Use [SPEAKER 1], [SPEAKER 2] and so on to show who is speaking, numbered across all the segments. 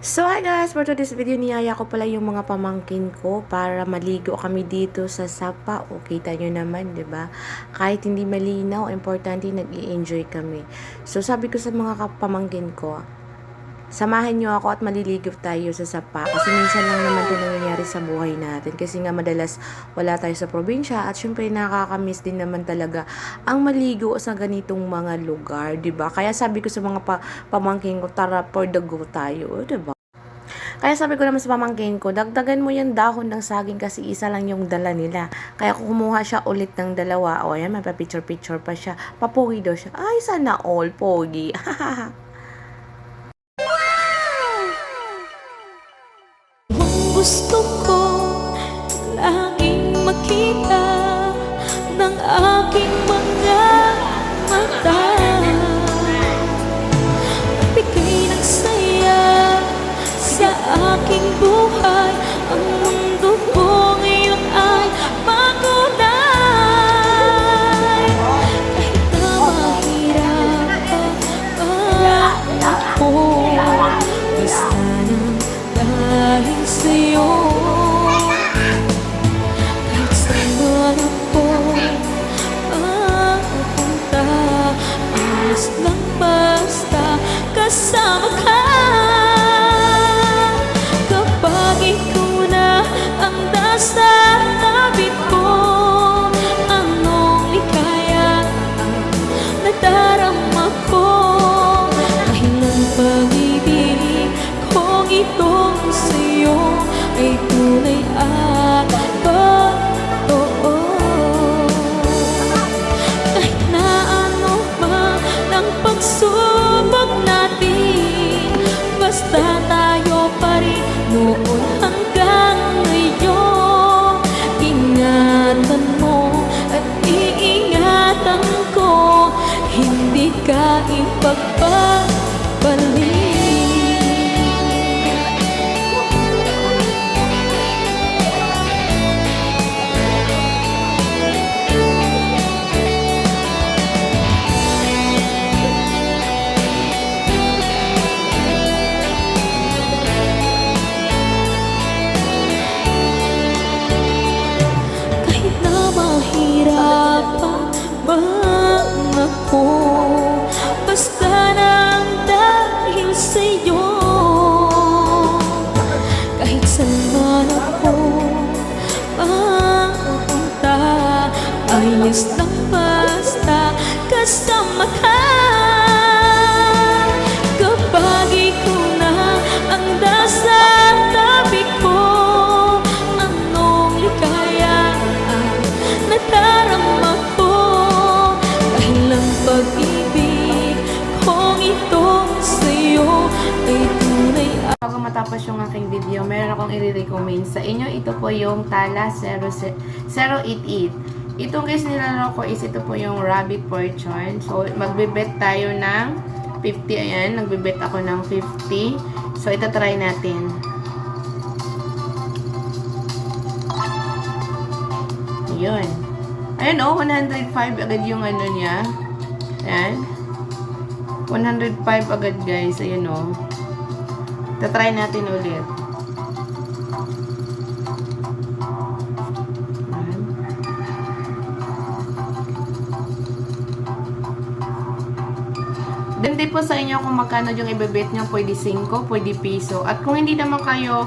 [SPEAKER 1] So hi guys, for today's video niyaya ko pala yung mga pamangkin ko para maligo kami dito sa sapa. O kita nyo naman, 'di ba? Kahit hindi malinaw, importante nag-i-enjoy kami. So sabi ko sa mga pamangkin ko, samahan nyo ako at maliligo tayo sa sapa. Kasi minsan lang naman ito nangyayari sa buhay natin. Kasi nga madalas wala tayo sa probinsya at syempre nakakamiss din naman talaga ang maligo sa ganitong mga lugar, 'di ba? Kaya sabi ko sa mga pamangkin ko, tara for the go tayo, 'di ba? Kaya sabi ko naman sa pamangkin ko, dagdagan mo yung dahon ng saging kasi isa lang yung dala nila. Kaya kumuha siya ulit ng dalawa. O yan, may pa-picture-picture pa siya. Papogi daw siya. Ay, sana all pogi.
[SPEAKER 2] Gusto ko laging makita ng aking mga mata. Bigay ng saya sa aking buhay. Ang mundo ko ngayon ay pagunay. Kahit na mahirap ang ako, basta nang dahil sa'yo. Kahit saan man ako mapunta, ayos lang basta kasama ka. Kapag ikaw na ang nasa tabi ko, anong likaya ang nadarama ko. Dahil ang pag-ibig kong itong sa'yo ay tunay at totoo. Kahit na ano man ang pagsubok natin, basta tayo pa rin noon hanggang ngayon. Ingatan mo at iingatan ko, hindi ka ipagpapalik. Kahit na mahirapan man ako, basta nang dahil sa'yo. Kahit saan man ako mapunta, ayos lang basta kasama ka. Kapag ikaw na ang nasa tabi ko, anong likaya ang nadarama ko. Dahil ang pag-ibig kong itong sa'yo ay tunay.
[SPEAKER 1] Bago matapos yung aking video, meron akong i-recommend sa inyo. Ito po yung Tala 088. Itong guys nilalaro ko is ito po yung Rabbit Fortune. So, magbibet tayo ng 50. Ayan, nagbibet ako ng 50. So, ito try natin. Yun. Ayan o, 105 agad yung ano niya. Ayan. 105 agad guys. Ayan o. Tatry natin ulit. Depende po sa inyo kung magkano yung ibebet nyo. Pwede 5, pwede piso. At kung hindi naman kayo,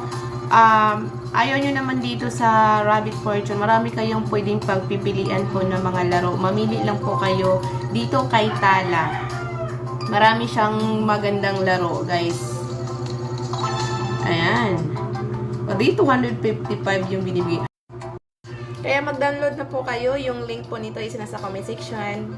[SPEAKER 1] ayaw nyo naman dito sa Rabbit Fortune, marami kayong pwedeng pagpipilian po ng mga laro. Mamili lang po kayo dito kay Tala. Marami siyang magandang laro, guys. Ayan. Dito, 155 yung binibigay. Kaya mag-download na po kayo. Yung link po nito is nasa comment section.